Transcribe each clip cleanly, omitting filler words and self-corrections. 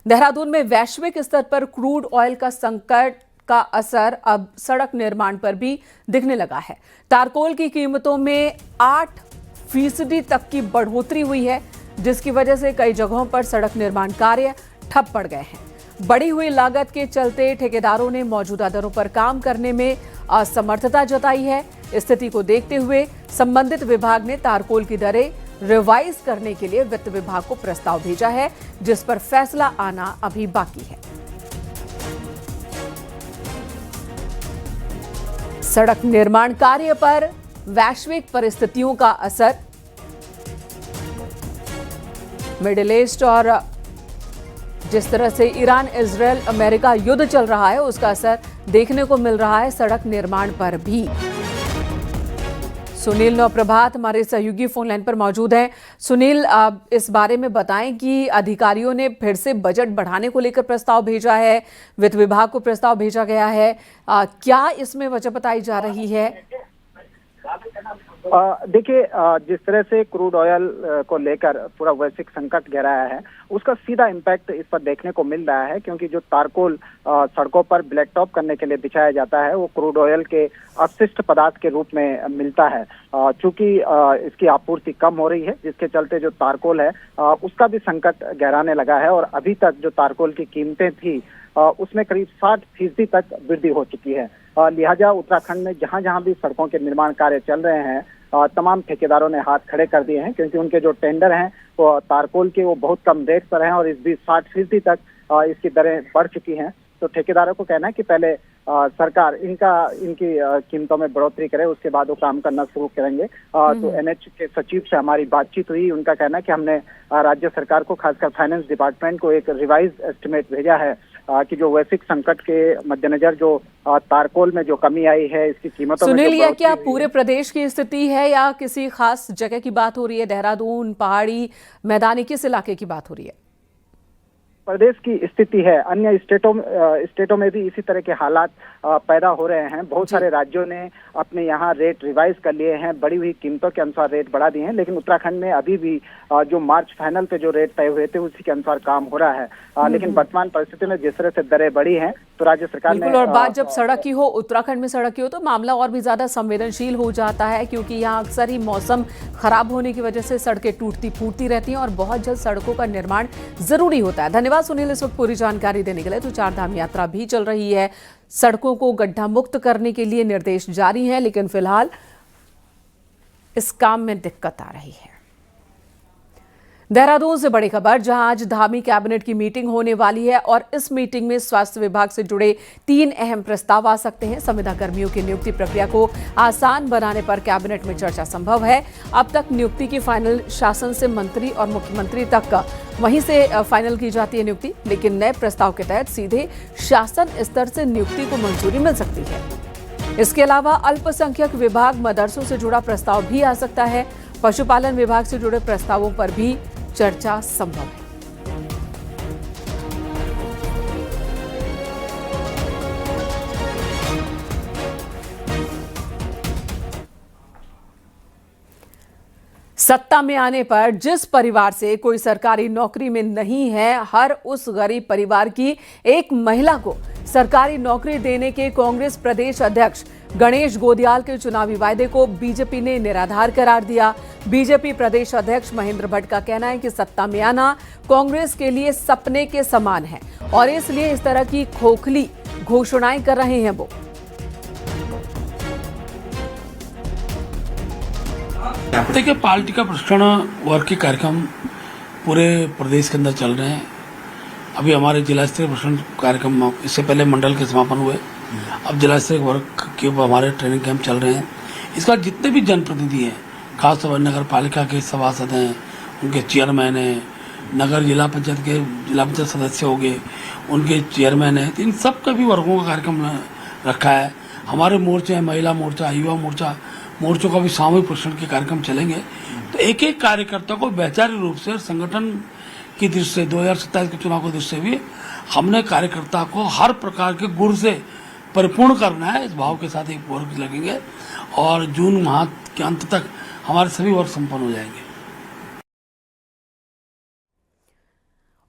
देहरादून में वैश्विक स्तर पर क्रूड ऑयल का संकट का असर अब सड़क निर्माण पर भी दिखने लगा है। तारकोल की कीमतों में 8% तक की बढ़ोतरी हुई है, जिसकी वजह से कई जगहों पर सड़क निर्माण कार्य ठप पड़ गए हैं। बढ़ी हुई लागत के चलते ठेकेदारों ने मौजूदा दरों पर काम करने में असमर्थता जताई है। स्थिति को देखते हुए संबंधित विभाग ने तारकोल की दरें रिवाइज करने के लिए वित्त विभाग को प्रस्ताव भेजा है, जिस पर फैसला आना अभी बाकी है। सड़क निर्माण कार्य पर वैश्विक परिस्थितियों का असर, मिडिल ईस्ट और जिस तरह से ईरान, इजरायल, अमेरिका युद्ध चल रहा है, उसका असर देखने को मिल रहा है सड़क निर्माण पर भी। सुनील नवप्रभात हमारे सहयोगी फोन लाइन पर मौजूद हैं। सुनील, इस बारे में बताएं कि अधिकारियों ने फिर से बजट बढ़ाने को लेकर प्रस्ताव भेजा है, वित्त विभाग को प्रस्ताव भेजा गया है, क्या इसमें वजह बताई जा रही है? देखिए, जिस तरह से क्रूड ऑयल को लेकर पूरा वैश्विक संकट गहराया है, उसका सीधा इम्पैक्ट इस पर देखने को मिल रहा है, क्योंकि जो तारकोल सड़कों पर ब्लैक टॉप करने के लिए बिछाया जाता है, वो क्रूड ऑयल के अपशिष्ट पदार्थ के रूप में मिलता है। चूंकि इसकी आपूर्ति कम हो रही है, जिसके चलते जो तारकोल है उसका भी संकट गहराने लगा है और अभी तक जो तारकोल की कीमतें थी उसमें करीब 60% तक वृद्धि हो चुकी है। लिहाजा उत्तराखंड में जहां जहां भी सड़कों के निर्माण कार्य चल रहे हैं, तमाम ठेकेदारों ने हाथ खड़े कर दिए हैं, क्योंकि उनके जो टेंडर हैं वो तारकोल के वो बहुत कम रेट पर हैं और इस बीच 60% तक इसकी दरें बढ़ चुकी हैं। तो ठेकेदारों को कहना है कि पहले सरकार इनकी कीमतों में बढ़ोतरी करे, उसके बाद वो काम करना शुरू करेंगे। तो एनएच के सचिव से हमारी बातचीत हुई, उनका कहना है कि हमने राज्य सरकार को, खासकर फाइनेंस डिपार्टमेंट को एक रिवाइज एस्टिमेट भेजा है कि जो वैश्विक संकट के मद्देनजर जो तारकोल में जो कमी आई है, इसकी कीमतों में। सुनील, यह क्या पूरे प्रदेश की स्थिति है या किसी खास जगह की बात हो रही है? देहरादून, पहाड़ी, मैदानी, किस इलाके की बात हो रही है? प्रदेश की स्थिति है। अन्य स्टेटों में भी इसी तरह के हालात पैदा हो रहे हैं। बहुत सारे राज्यों ने अपने यहाँ रेट रिवाइज कर लिए हैं, बढ़ी हुई कीमतों के अनुसार रेट बढ़ा दिए हैं, लेकिन उत्तराखंड में अभी भी जो मार्च फाइनल पे जो रेट तय हुए थे उसी के अनुसार काम हो रहा है। लेकिन वर्तमान परिस्थिति में जिस तरह से दरें बढ़ी हैं, तो राज्य सरकार ने और बात जब सड़क की हो, उत्तराखंड में सड़क की हो, तो मामला और भी ज्यादा संवेदनशील हो जाता है, क्योंकि यहाँ अक्सर ही मौसम खराब होने की वजह से सड़कें टूटती फूटती रहती हैं और बहुत जल्द सड़कों का निर्माण जरूरी होता है। धन्यवाद सुनील इस वक्त पूरी जानकारी देने के लिए। तो चारधाम यात्रा भी चल रही है, सड़कों को गड्ढा मुक्त करने के लिए निर्देश जारी है, लेकिन फिलहाल इस काम में दिक्कत आ रही है। देहरादून से बड़ी खबर, जहां आज धामी कैबिनेट की मीटिंग होने वाली है और इस मीटिंग में स्वास्थ्य विभाग से जुड़े 3 अहम प्रस्ताव आ सकते हैं। संविदा कर्मियों की नियुक्ति प्रक्रिया को आसान बनाने पर कैबिनेट में चर्चा संभव है। अब तक नियुक्ति की फाइनल शासन से मंत्री और मुख्यमंत्री तक वहीं से फाइनल की जाती है नियुक्ति, लेकिन नए प्रस्ताव के तहत सीधे शासन स्तर से नियुक्ति को मंजूरी मिल सकती है। इसके अलावा अल्पसंख्यक विभाग, मदरसों से जुड़ा प्रस्ताव भी आ सकता है। पशुपालन विभाग से जुड़े प्रस्तावों पर भी चर्चा संभव है। सत्ता में आने पर जिस परिवार से कोई सरकारी नौकरी में नहीं है, हर उस गरीब परिवार की एक महिला को सरकारी नौकरी देने के कांग्रेस प्रदेश अध्यक्ष गणेश गोदियाल के चुनावी वायदे को बीजेपी ने निराधार करार दिया। बीजेपी प्रदेश अध्यक्ष महेंद्र भट्ट का कहना है कि सत्ता में आना कांग्रेस के लिए सपने के समान है और इसलिए इस तरह की खोखली घोषणाएं कर रहे हैं वो। देखिए, पार्टी का प्रशिक्षण वर्ग के कार्यक्रम पूरे प्रदेश के अंदर चल रहे हैं। अभी हमारे जिला स्तरीय प्रशिक्षण कार्यक्रम, इससे पहले मंडल के समापन हुए, अब जिला स्तरीय वर्ग के हमारे ट्रेनिंग कैंप चल रहे हैं। इसका जितने भी जनप्रतिनिधि हैं, खासतौर नगर पालिका के सभासद हैं, उनके चेयरमैन हैं, नगर जिला पंचायत के जिला पंचायत सदस्य हो गए, उनके चेयरमैन हैं, इन सब का भी वर्गों का कार्यक्रम रखा है। हमारे मोर्चे हैं, महिला मोर्चा, युवा मोर्चा, मोर्चों का भी सामूहिक प्रशिक्षण के कार्यक्रम चलेंगे। तो एक एक कार्यकर्ता को वैचारिक रूप से संगठन की दृष्टि से 2027 के चुनाव की दृष्टि से भी हमने कार्यकर्ता को हर प्रकार के गुण से परिपूर्ण करना है। इस भाव के साथ एक वर्ग लगेंगे और जून माह के अंत तक हमारे सभी वर्ग संपन्न हो जाएंगे।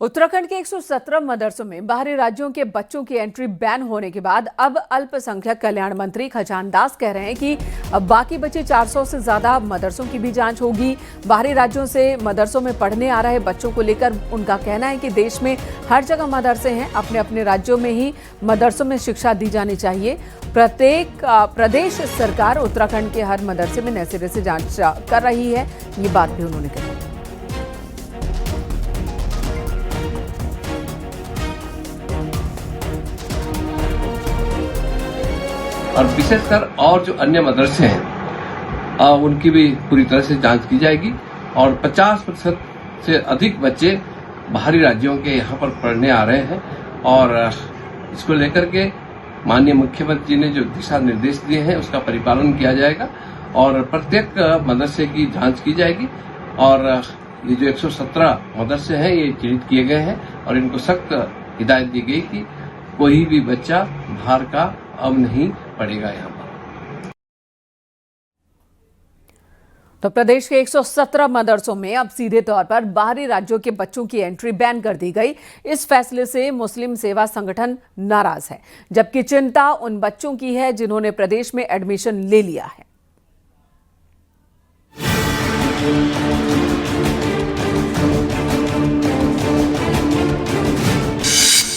उत्तराखंड के 117 मदरसों में बाहरी राज्यों के बच्चों की एंट्री बैन होने के बाद अब अल्पसंख्यक कल्याण मंत्री खजान दास कह रहे हैं कि अब बाकी बचे 400 से ज्यादा मदरसों की भी जांच होगी। बाहरी राज्यों से मदरसों में पढ़ने आ रहे बच्चों को लेकर उनका कहना है कि देश में हर जगह मदरसे हैं, अपने अपने राज्यों में ही मदरसों में शिक्षा दी जानी चाहिए। प्रत्येक प्रदेश सरकार उत्तराखंड के हर मदरसे में नए सिरे से जांच कर रही है, ये बात भी उन्होंने कही। और विशेषकर और जो अन्य मदरसे हैं उनकी भी पूरी तरह से जांच की जाएगी और 50% से अधिक बच्चे बाहरी राज्यों के यहाँ पर पढ़ने आ रहे हैं और इसको लेकर के माननीय मुख्यमंत्री जी ने जो दिशा निर्देश दिए हैं उसका परिपालन किया जाएगा और प्रत्येक मदरसे की जांच की जाएगी और ये जो 117 मदरसे हैं ये चिन्हित किए गए हैं और इनको सख्त हिदायत दी गई कि कोई भी बच्चा बाहर का अब नहीं पड़ेगा यहाँ पर। तो प्रदेश के 117 मदरसों में अब सीधे तौर पर बाहरी राज्यों के बच्चों की एंट्री बैन कर दी गई। इस फैसले से मुस्लिम सेवा संगठन नाराज है, जबकि चिंता उन बच्चों की है जिन्होंने प्रदेश में एडमिशन ले लिया है।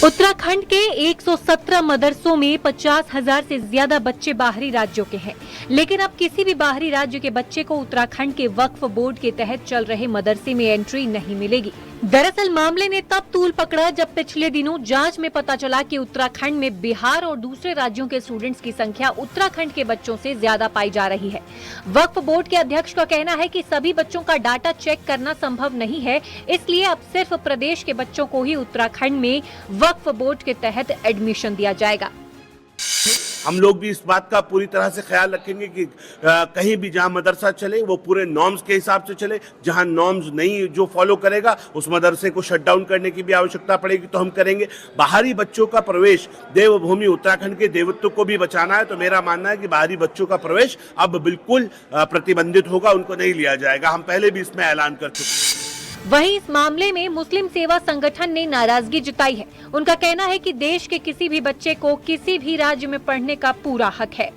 उत्तराखंड के 117 मदरसों में 50,000 से ज्यादा बच्चे बाहरी राज्यों के हैं, लेकिन अब किसी भी बाहरी राज्य के बच्चे को उत्तराखंड के वक्फ बोर्ड के तहत चल रहे मदरसे में एंट्री नहीं मिलेगी। दरअसल मामले ने तब तूल पकड़ा जब पिछले दिनों जांच में पता चला कि उत्तराखंड में बिहार और दूसरे राज्यों के स्टूडेंट्स की संख्या उत्तराखंड के बच्चों से ज्यादा पाई जा रही है। वक्फ बोर्ड के अध्यक्ष का कहना है कि सभी बच्चों का डाटा चेक करना संभव नहीं है, इसलिए अब सिर्फ प्रदेश के बच्चों को ही उत्तराखंड में वक्फ बोर्ड के तहत एडमिशन दिया जाएगा। हम लोग भी इस बात का पूरी तरह से ख्याल रखेंगे कि कहीं भी जहां मदरसा चले वो पूरे नॉर्म्स के हिसाब से चले। जहां नॉर्म्स नहीं जो फॉलो करेगा उस मदरसे को शट डाउन करने की भी आवश्यकता पड़ेगी तो हम करेंगे। बाहरी बच्चों का प्रवेश, देवभूमि उत्तराखंड के देवत्व को भी बचाना है, तो मेरा मानना है कि बाहरी बच्चों का प्रवेश अब बिल्कुल प्रतिबंधित होगा, उनको नहीं लिया जाएगा। हम पहले भी इसमें ऐलान कर चुके हैं। वहीं इस मामले में मुस्लिम सेवा संगठन ने नाराजगी जताई है। उनका कहना है कि देश के किसी भी बच्चे को किसी भी राज्य में पढ़ने का पूरा हक है।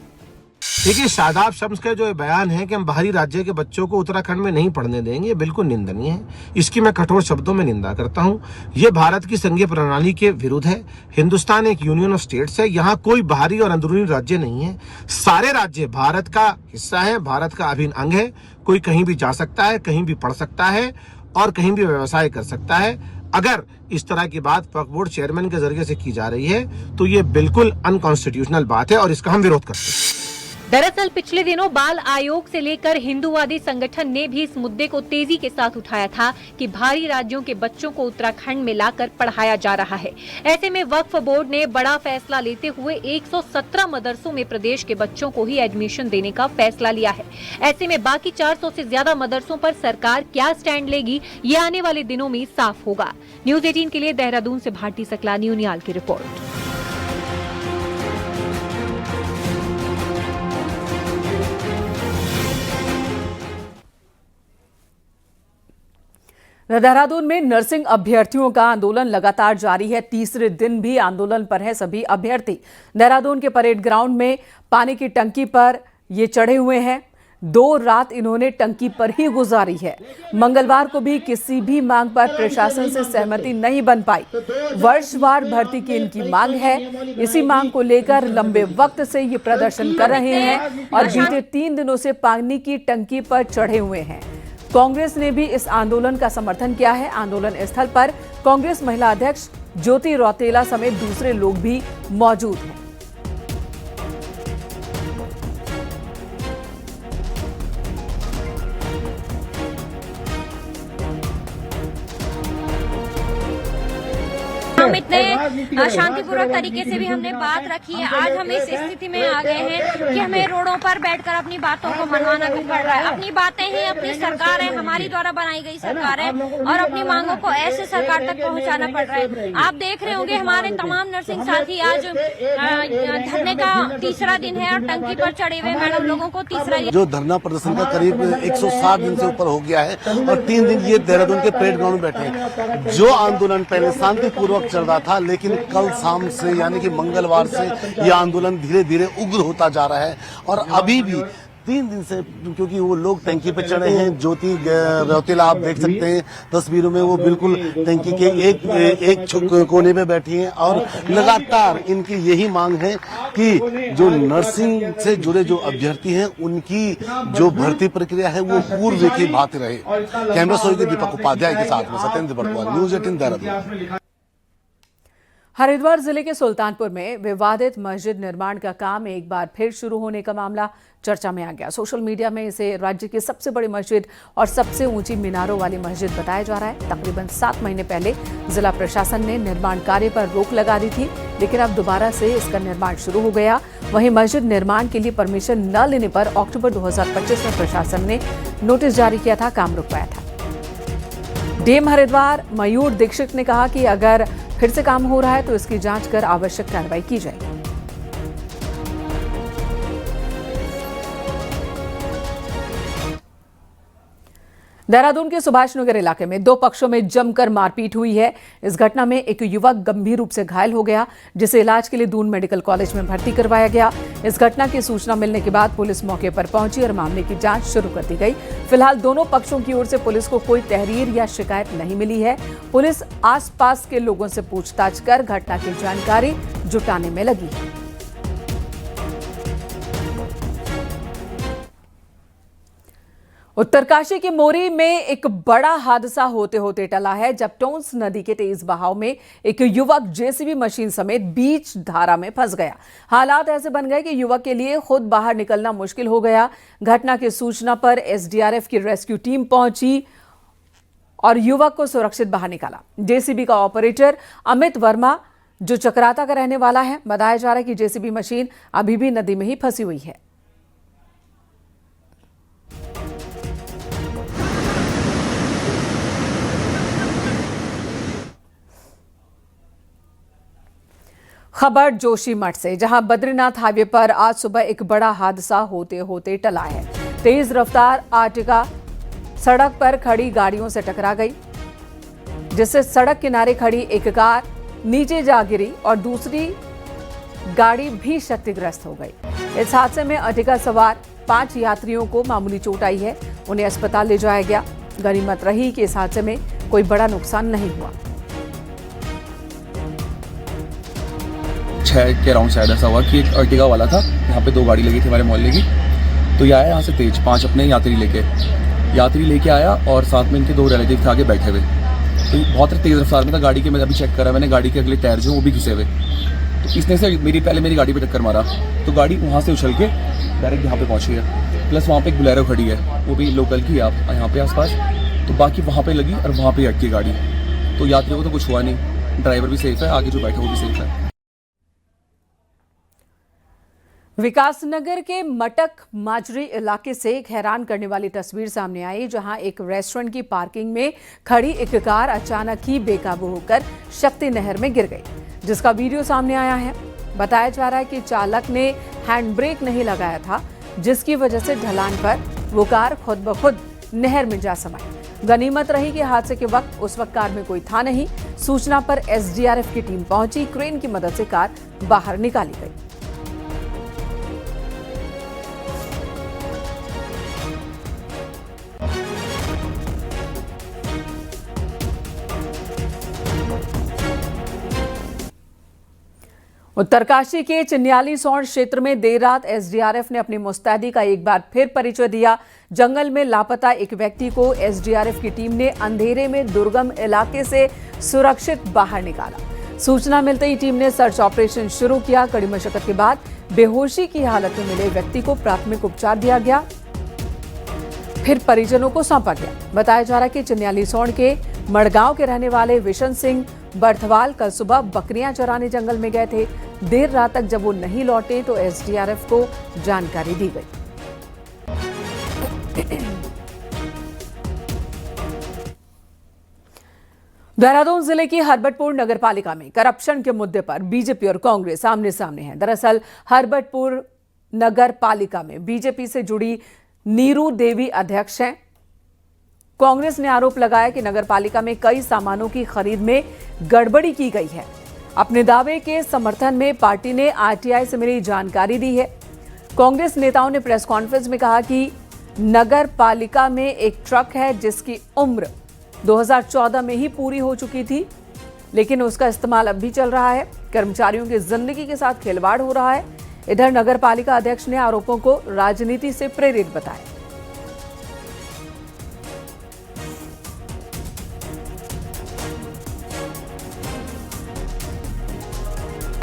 देखिए, शादाब शम्स का जो बयान है कि हम बाहरी राज्य के बच्चों को उत्तराखंड में नहीं पढ़ने देंगे, ये बिल्कुल निंदनीय है। इसकी मैं कठोर शब्दों में निंदा करता हूँ। ये भारत की संघीय प्रणाली के विरुद्ध है। हिंदुस्तान एक यूनियन ऑफ स्टेट्स है, यहाँ कोई बाहरी और अंदरूनी राज्य नहीं है। सारे राज्य भारत का हिस्सा है, भारत का अभिन्न अंग है। कोई कहीं भी जा सकता है, कहीं भी पढ़ सकता है और कहीं भी व्यवसाय कर सकता है। अगर इस तरह की बात वक्फ बोर्ड चेयरमैन के जरिए से की जा रही है तो ये बिल्कुल अनकॉन्स्टिट्यूशनल बात है और इसका हम विरोध करते हैं। दरअसल पिछले दिनों बाल आयोग से लेकर हिंदूवादी संगठन ने भी इस मुद्दे को तेजी के साथ उठाया था कि बाहरी राज्यों के बच्चों को उत्तराखंड में लाकर पढ़ाया जा रहा है। ऐसे में वक्फ बोर्ड ने बड़ा फैसला लेते हुए 117 मदरसों में प्रदेश के बच्चों को ही एडमिशन देने का फैसला लिया है। ऐसे में बाकी 400 से ज्यादा मदरसों पर सरकार क्या स्टैंड लेगी, ये आने वाले दिनों में साफ होगा। न्यूज 18 के लिए देहरादून से भारती सकलानी उनियाल की रिपोर्ट। देहरादून में नर्सिंग अभ्यर्थियों का आंदोलन लगातार जारी है। तीसरे दिन भी आंदोलन पर है सभी अभ्यर्थी। देहरादून के परेड ग्राउंड में पानी की टंकी पर ये चढ़े हुए हैं। 2 रात इन्होंने टंकी पर ही गुजारी है। मंगलवार को भी किसी भी मांग पर प्रशासन से सहमति नहीं बन पाई। वर्षवार भर्ती की इनकी मांग है। इसी मांग को लेकर लंबे वक्त से ये प्रदर्शन कर रहे हैं और बीते 3 दिनों से पानी की टंकी पर चढ़े हुए हैं। कांग्रेस ने भी इस आंदोलन का समर्थन किया है। आंदोलन स्थल पर कांग्रेस महिला अध्यक्ष ज्योति रौतेला समेत दूसरे लोग भी मौजूद हैं। हम इतने शांतिपूर्वक तरीके से भी हमने बात रखी है। आज हम इस स्थिति में आ गए हैं कि हमें रोडों पर बैठकर अपनी बातों को मनवाना भी पड़ रहा है। अपनी बातें हैं, अपनी सरकार है, हमारी द्वारा बनाई गई सरकार है, और अपनी मांगों को ऐसे सरकार तक पहुंचाना पड़ रहा है। आप देख रहे होंगे हमारे तमाम नर्सिंग साथी आज धरने का तीसरा दिन है और टंकी पर चढ़े हुए मैडम लोगों को तीसरा जो धरना प्रदर्शन का करीब 160 दिन से ऊपर हो गया है और 3 दिन ये देहरादून के परेड ग्राउंड में बैठे हैं। जो आंदोलन पहले शांतिपूर्वक चल रहा था, लेकिन कल शाम से यानी कि मंगलवार से यह आंदोलन धीरे धीरे उग्र होता जा रहा है और अभी भी 3 दिन से, क्योंकि वो लोग टंकी पे चढ़े हैं। ज्योति रौतेला आप देख सकते हैं तस्वीरों में, वो बिल्कुल टंकी के एक कोने पे बैठी हैं और लगातार इनकी यही मांग है कि जो नर्सिंग से जुड़े जो अभ्यर्थी हैं उनकी जो भर्ती प्रक्रिया है वो पूर्व की भांति रहे। कैमरा सोई दीपक उपाध्याय के साथ में सत्येंद्र बड़वाल, न्यूज 18 देहरादून। हरिद्वार जिले के सुल्तानपुर में विवादित मस्जिद निर्माण का काम एक बार फिर शुरू होने का मामला चर्चा में आ गया। सोशल मीडिया में इसे राज्य की सबसे बड़ी मस्जिद और सबसे ऊंची मीनारों वाली मस्जिद बताया जा रहा है। तकरीबन 7 महीने पहले जिला प्रशासन ने निर्माण कार्य पर रोक लगा दी थी, लेकिन अब दोबारा से इसका निर्माण शुरू हो गया। वहीं मस्जिद निर्माण के लिए परमिशन न लेने पर अक्टूबर 2025 में प्रशासन ने नोटिस जारी किया था, काम रुकवाया था। डीएम हरिद्वार मयूर दीक्षित ने कहा कि अगर फिर से काम हो रहा है तो इसकी जांच कर आवश्यक कार्रवाई की जाएगी। देहरादून के सुभाष नगर इलाके में 2 पक्षों में जमकर मारपीट हुई है। इस घटना में एक युवक गंभीर रूप से घायल हो गया, जिसे इलाज के लिए दून मेडिकल कॉलेज में भर्ती करवाया गया। इस घटना की सूचना मिलने के बाद पुलिस मौके पर पहुंची और मामले की जांच शुरू कर दी गई। फिलहाल दोनों पक्षों की ओर से पुलिस को कोई तहरीर या शिकायत नहीं मिली है। पुलिस आसपास के लोगों से पूछताछ कर घटना की जानकारी जुटाने में लगी है। उत्तरकाशी के मोरी में एक बड़ा हादसा होते होते टला है, जब टोंस नदी के तेज बहाव में एक युवक जेसीबी मशीन समेत बीच धारा में फंस गया। हालात ऐसे बन गए कि युवक के लिए खुद बाहर निकलना मुश्किल हो गया। घटना की सूचना पर एसडीआरएफ की रेस्क्यू टीम पहुंची और युवक को सुरक्षित बाहर निकाला। जेसीबी का ऑपरेटर अमित वर्मा, जो चक्राता का रहने वाला है, बताया जा रहा है कि जेसीबी मशीन अभी भी नदी में ही फंसी हुई है। खबर जोशीमठ से, जहां बद्रीनाथ हाईवे पर आज सुबह एक बड़ा हादसा होते होते टला है। तेज रफ्तार आर्टिका सड़क पर खड़ी गाड़ियों से टकरा गई, जिससे सड़क किनारे खड़ी एक कार नीचे जा गिरी और दूसरी गाड़ी भी क्षतिग्रस्त हो गई। इस हादसे में आर्टिका सवार 5 यात्रियों को मामूली चोट आई है, उन्हें अस्पताल ले जाया गया। गनीमत रही कि इस हादसे में कोई बड़ा नुकसान नहीं हुआ। 6 के अराउंड शायद ऐसा हुआ कि एक अर्टिगा वाला था, यहाँ पे 2 गाड़ी लगी थी हमारे मोहल्ले की, तो ये आया यहाँ से तेज 5 अपने यात्री लेके आया और साथ में इनके 2 रिलेटिव थे आगे बैठे हुए। तो बहुत तेज रफ्तार में था गाड़ी के, मैं अभी चेक करा मैंने, गाड़ी के अगले टायर जो वो भी घिसे हुए। तो इसने से पहले मेरी गाड़ी पे टक्कर मारा, तो गाड़ी वहाँ से उछल के डायरेक्ट यहाँ पे पहुँची है। प्लस वहाँ पे एक बुलेरो खड़ी है, वो भी लोकल की आप यहाँ पे आसपास, तो बाकी वहाँ पे लगी और वहाँ पे अटकी गाड़ी। तो यात्रियों को तो कुछ हुआ नहीं, ड्राइवर भी सेफ है, आगे जो बैठा वो भी सेफ है। विकासनगर के मटक माजरी इलाके से एक हैरान करने वाली तस्वीर सामने आई, जहां एक रेस्टोरेंट की पार्किंग में खड़ी एक कार अचानक ही बेकाबू होकर शक्ति नहर में गिर गई, जिसका वीडियो सामने आया है। बताया जा रहा है कि चालक ने हैंड ब्रेक नहीं लगाया था, जिसकी वजह से ढलान पर वो कार खुद ब खुद नहर में जा समाई। गनीमत रही कि हादसे के वक्त उस वक्त कार में कोई था नहीं। सूचना पर एसडीआरएफ की टीम पहुंची, क्रेन की मदद से कार बाहर निकाली गई। उत्तरकाशी के चिन्याली सौंड क्षेत्र में देर रात एसडीआरएफ ने अपनी मुस्तैदी का एक बार फिर परिचय दिया। जंगल में लापता एक व्यक्ति को एसडीआरएफ की टीम ने अंधेरे में दुर्गम इलाके से सुरक्षित बाहर निकाला। सूचना मिलते ही टीम ने सर्च ऑपरेशन शुरू किया। कड़ी मशक्कत के बाद बेहोशी की हालत में मिले व्यक्ति को प्राथमिक उपचार दिया गया, फिर परिजनों को सौंपा गया। बताया जा रहा है कि चिन्याली सौंड के मड़गांव के रहने वाले विशन सिंह बर्थवाल कल सुबह बकरियां चराने जंगल में गए थे। देर रात तक जब वो नहीं लौटे तो एसडीआरएफ को जानकारी दी गई। देहरादून जिले की हरबटपुर नगरपालिका में करप्शन के मुद्दे पर बीजेपी और कांग्रेस आमने सामने हैं। दरअसल हरबटपुर नगरपालिका में बीजेपी से जुड़ी नीरू देवी अध्यक्ष हैं। कांग्रेस ने आरोप लगाया कि नगरपालिका में कई सामानों की खरीद में गड़बड़ी की गई है। अपने दावे के समर्थन में पार्टी ने आरटीआई से मिली जानकारी दी है। कांग्रेस नेताओं ने प्रेस कॉन्फ्रेंस में कहा कि नगरपालिका में एक ट्रक है जिसकी उम्र 2014 में ही पूरी हो चुकी थी, लेकिन उसका इस्तेमाल अब भी चल रहा है। कर्मचारियों की जिंदगी के साथ खिलवाड़ हो रहा है। इधर नगरपालिका अध्यक्ष ने आरोपों को राजनीति से प्रेरित बताया।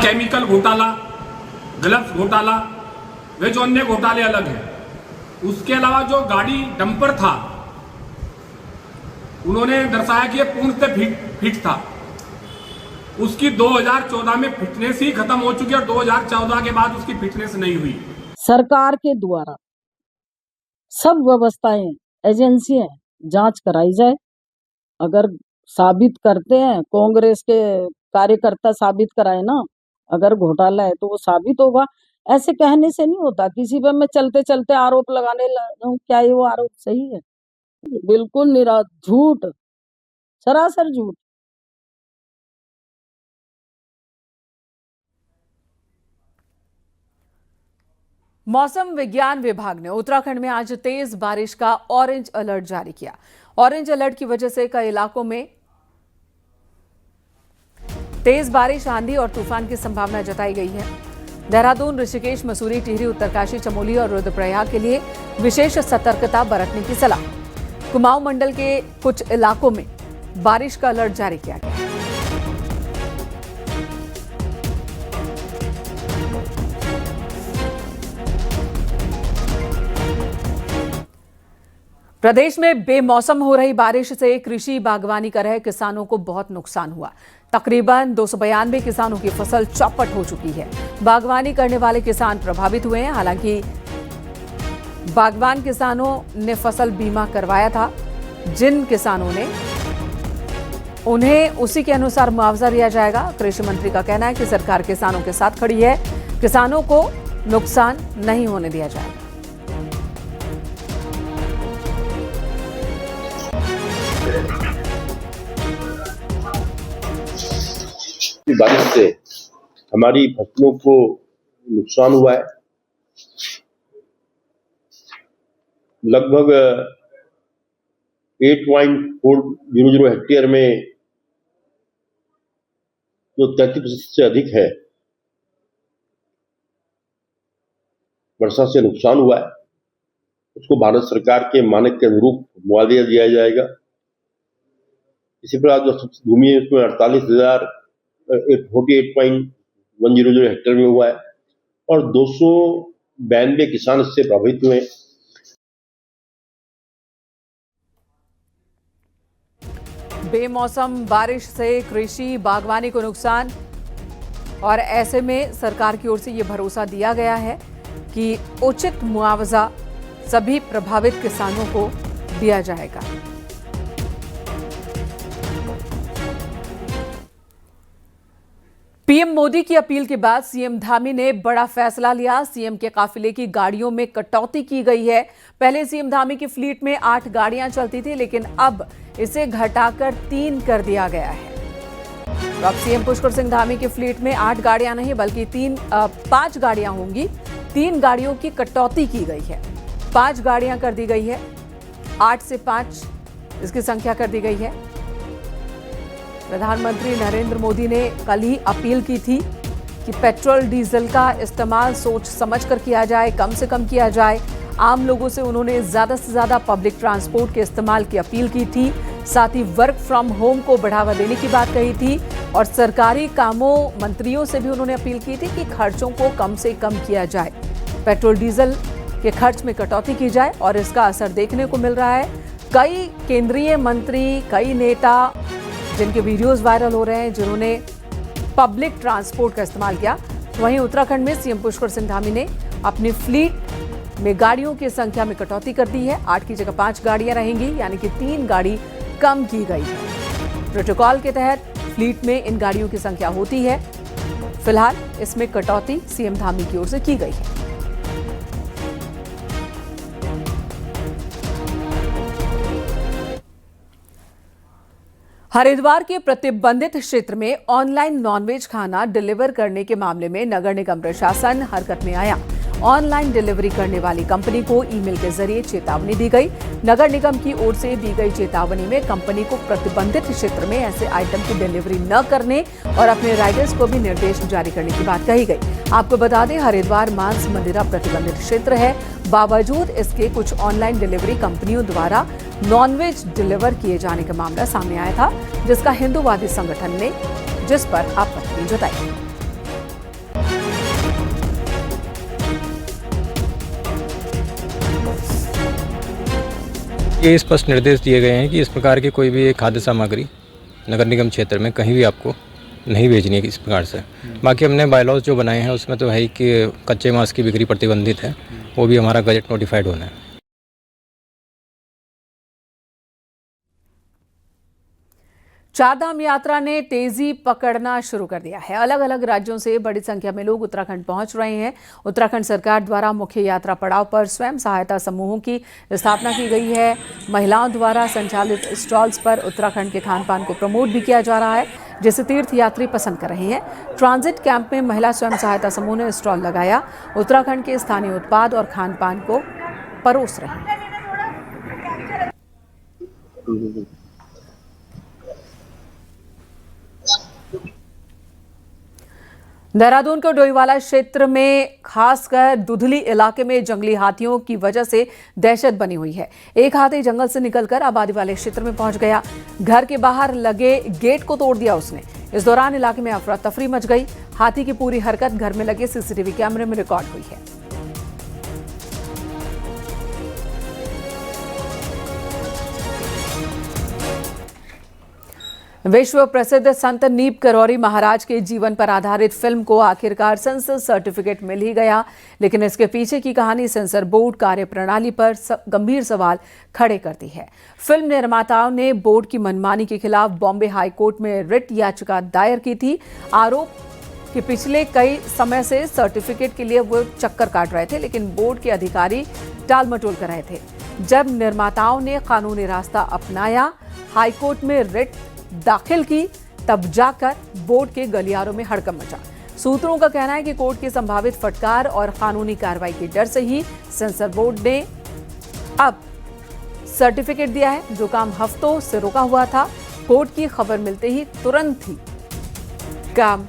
केमिकल घोटाला, ग्लव्स घोटाला, वे जो अन्य घोटाले अलग हैं। उसके अलावा जो गाड़ी डंपर था, उन्होंने दर्शाया कि यह पूर्णतः फिट था। उसकी 2014 में फिटनेस ही खत्म हो चुकी है और 2014 के बाद उसकी फिटनेस नहीं हुई। सरकार के द्वारा सब व्यवस्थाएं, एजेंसियां जांच कराई जाए। अगर साबित करते हैं, कांग्रेस के कार्यकर्ता साबित कराए ना, अगर घोटाला है तो वो साबित होगा। ऐसे कहने से नहीं होता। किसी पर मैं चलते चलते आरोप लगाने लगूं, क्या ये वो आरोप सही है? बिल्कुल झूठ, सरासर झूठ। मौसम विज्ञान विभाग ने उत्तराखंड में आज तेज बारिश का ऑरेंज अलर्ट जारी किया। ऑरेंज अलर्ट की वजह से कई इलाकों में तेज बारिश, आंधी और तूफान की संभावना जताई गई है। देहरादून, ऋषिकेश, मसूरी, टिहरी, उत्तरकाशी, चमोली और रुद्रप्रयाग के लिए विशेष सतर्कता बरतने की सलाह। कुमाऊं मंडल के कुछ इलाकों में बारिश का अलर्ट जारी किया गया है। प्रदेश में बेमौसम हो रही बारिश से कृषि बागवानी कर रहे किसानों को बहुत नुकसान हुआ। तकरीबन 292 किसानों की फसल चौपट हो चुकी है। बागवानी करने वाले किसान प्रभावित हुए हैं। हालांकि बागवान किसानों ने फसल बीमा करवाया था। जिन किसानों ने, उन्हें उसी के अनुसार मुआवजा दिया जाएगा। कृषि मंत्री का कहना है कि सरकार किसानों के साथ खड़ी है। किसानों को नुकसान नहीं होने दिया जाएगा। बारिश से हमारी फसलों को नुकसान हुआ है। लगभग 8.400 हेक्टेयर में जो 33% से अधिक है वर्षा से नुकसान हुआ है, उसको भारत सरकार के मानक के अनुरूप मुआवजा दिया जाएगा। इसी प्रकार जो भूमि है उसमें 48.100 हेक्टेयर में हुआ है और 292 किसान इससे प्रभावित हुए। बेमौसम बारिश से कृषि बागवानी को नुकसान, और ऐसे में सरकार की ओर से ये भरोसा दिया गया है कि उचित मुआवजा सभी प्रभावित किसानों को दिया जाएगा। पीएम मोदी की अपील के बाद सीएम धामी ने बड़ा फैसला लिया। सीएम के काफिले की गाड़ियों में कटौती की गई है। पहले सीएम धामी की फ्लीट में 8 गाड़ियां चलती थी, लेकिन अब इसे घटाकर 3 कर दिया गया है। तो अब सीएम पुष्कर सिंह धामी की फ्लीट में 8 गाड़ियां नहीं बल्कि 5 गाड़ियां होंगी। 3 गाड़ियों की कटौती की गई है, 5 गाड़ियां कर दी गई है। 8 से 5 इसकी संख्या कर दी गई है। प्रधानमंत्री नरेंद्र मोदी ने कल ही अपील की थी कि पेट्रोल डीजल का इस्तेमाल सोच समझकर किया जाए, कम से कम किया जाए। आम लोगों से उन्होंने ज्यादा से ज्यादा पब्लिक ट्रांसपोर्ट के इस्तेमाल की अपील की थी। साथ ही वर्क फ्रॉम होम को बढ़ावा देने की बात कही थी और सरकारी कामों मंत्रियों से भी उन्होंने अपील की थी कि खर्चों को कम से कम किया जाए, पेट्रोल डीजल के खर्च में कटौती की जाए और इसका असर देखने को मिल रहा है। कई केंद्रीय मंत्री, कई नेता जिनके वीडियोस वायरल हो रहे हैं, जिन्होंने पब्लिक ट्रांसपोर्ट का इस्तेमाल किया। वहीं उत्तराखंड में सीएम पुष्कर सिंह धामी ने अपनी फ्लीट में गाड़ियों की संख्या में कटौती कर दी है। 8 की जगह 5 गाड़ियां रहेंगी, यानी कि 3 गाड़ी कम की गई है। प्रोटोकॉल के तहत फ्लीट में इन गाड़ियों की संख्या होती है। फिलहाल इसमें कटौती सीएम धामी की ओर से की गई है। हरिद्वार के प्रतिबंधित क्षेत्र में ऑनलाइन नॉनवेज खाना डिलीवर करने के मामले में नगर निगम प्रशासन हरकत में आया। ऑनलाइन डिलीवरी करने वाली कंपनी को ईमेल के जरिए चेतावनी दी गई। नगर निगम की ओर से दी गई चेतावनी में कंपनी को प्रतिबंधित क्षेत्र में ऐसे आइटम की डिलीवरी न करने और अपने राइडर्स को भी निर्देश जारी करने की बात कही गई। आपको बता दें, हरिद्वार मांस मंदिरा प्रतिबंधित क्षेत्र है। बावजूद इसके कुछ ऑनलाइन डिलीवरी कंपनियों द्वारा नॉनवेज डिलीवर किए जाने का मामला सामने आया था, जिसका हिंदूवादी संगठन ने जिस पर आपत्ति जताई। ये स्पष्ट निर्देश दिए गए हैं कि इस प्रकार की कोई भी एक खाद्य सामग्री नगर निगम क्षेत्र में कहीं भी आपको नहीं भेजनी है इस प्रकार से। बाकी हमने बायलॉज जो बनाए हैं उसमें तो है ही कि कच्चे मांस की बिक्री प्रतिबंधित है, वो भी हमारा गजट नोटिफाइड होना है। चारधाम यात्रा ने तेजी पकड़ना शुरू कर दिया है। अलग अलग राज्यों से बड़ी संख्या में लोग उत्तराखंड पहुंच रहे हैं। उत्तराखंड सरकार द्वारा मुख्य यात्रा पड़ाव पर स्वयं सहायता समूहों की स्थापना की गई है। महिलाओं द्वारा संचालित स्टॉल्स पर उत्तराखंड के खान पान को प्रमोट भी किया जा रहा है, जिसे तीर्थ यात्री पसंद कर रहे हैं। ट्रांजिट कैंप में महिला स्वयं सहायता समूह ने स्टॉल लगाया, उत्तराखंड के स्थानीय उत्पाद और खान पान को परोस रहे हैं। देहरादून के डोईवाला क्षेत्र में खासकर दुधली इलाके में जंगली हाथियों की वजह से दहशत बनी हुई है। एक हाथी जंगल से निकलकर आबादी वाले क्षेत्र में पहुंच गया। घर के बाहर लगे गेट को तोड़ दिया उसने। इस दौरान इलाके में अफरा तफरी मच गई। हाथी की पूरी हरकत घर में लगे सीसीटीवी कैमरे में रिकॉर्ड हुई है। विश्व प्रसिद्ध संत नीप करौरी महाराज के जीवन पर आधारित फिल्म को आखिरकार सेंसर सर्टिफिकेट मिल ही गया, लेकिन इसके पीछे की कहानी सेंसर बोर्ड कार्यप्रणाली पर गंभीर सवाल खड़े करती है। फिल्म निर्माताओं ने बोर्ड की मनमानी के खिलाफ बॉम्बे हाई कोर्ट में रिट याचिका दायर की थी। आरोप कि पिछले कई समय से सर्टिफिकेट के लिए वो चक्कर काट रहे थे, लेकिन बोर्ड के अधिकारी टालमटोल कर रहे थे। जब निर्माताओं ने कानूनी रास्ता अपनाया, हाईकोर्ट में रिट दाखिल की, तब जाकर बोर्ड के गलियारों में हड़कंप मचा। सूत्रों का कहना है कि कोर्ट की संभावित फटकार और कानूनी कार्रवाई के डर से ही सेंसर बोर्ड ने अब सर्टिफिकेट दिया है। जो काम हफ्तों से रोका हुआ था, कोर्ट की खबर मिलते ही तुरंत ही काम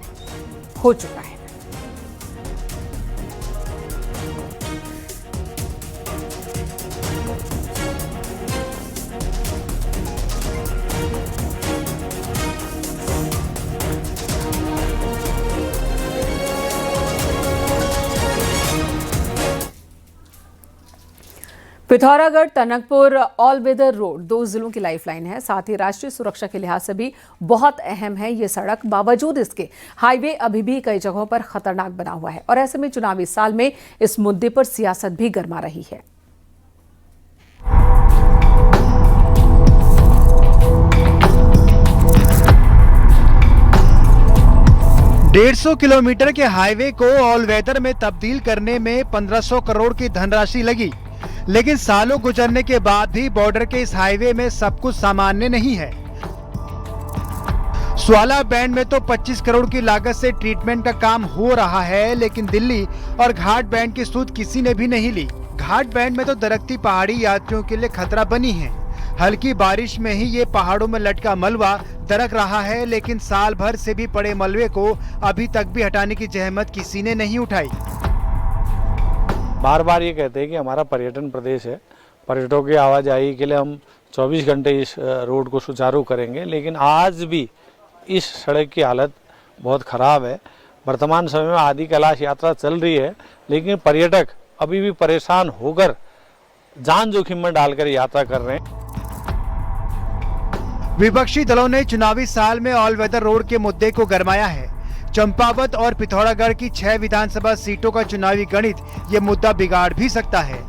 हो चुका है। Pithoragarh Tanakpur all weather road 2 जिलों की लाइफलाइन है, साथ ही राष्ट्रीय सुरक्षा के लिहाज से भी बहुत अहम है ये सड़क। बावजूद इसके हाईवे अभी भी कई जगहों पर खतरनाक बना हुआ है और ऐसे में चुनावी साल में इस मुद्दे पर सियासत भी गर्मा रही है। ₹150 किलोमीटर के हाईवे को ऑल वेदर में तब्दील करने में 1500 करोड़ की धनराशि लगी, लेकिन सालों गुजरने के बाद भी बॉर्डर के इस हाईवे में सब कुछ सामान्य नहीं है। स्वाला बैंड में तो 25 करोड़ की लागत से ट्रीटमेंट का काम हो रहा है, लेकिन दिल्ली और घाट बैंड की सूद किसी ने भी नहीं ली। घाट बैंड में तो दरकती पहाड़ी यात्रियों के लिए खतरा बनी है। हल्की बारिश में ही ये पहाड़ों में लटका मलबा दरक रहा है, लेकिन साल भर से भी पड़े मलबे को अभी तक भी हटाने की जहमत किसी ने नहीं उठाई। बार बार ये कहते हैं कि हमारा पर्यटन प्रदेश है, पर्यटकों की आवाजाही के लिए हम 24 घंटे इस रोड को सुचारू करेंगे, लेकिन आज भी इस सड़क की हालत बहुत ख़राब है। वर्तमान समय में आदि कैलाश यात्रा चल रही है, लेकिन पर्यटक अभी भी परेशान होकर जान जोखिम में डालकर यात्रा कर रहे हैं। विपक्षी दलों ने चुनावी साल में ऑल वेदर रोड के मुद्दे को गरमाया है। चंपावत और पिथौरागढ़ की 6 विधानसभा सीटों का चुनावी गणित ये मुद्दा बिगाड़ भी सकता है।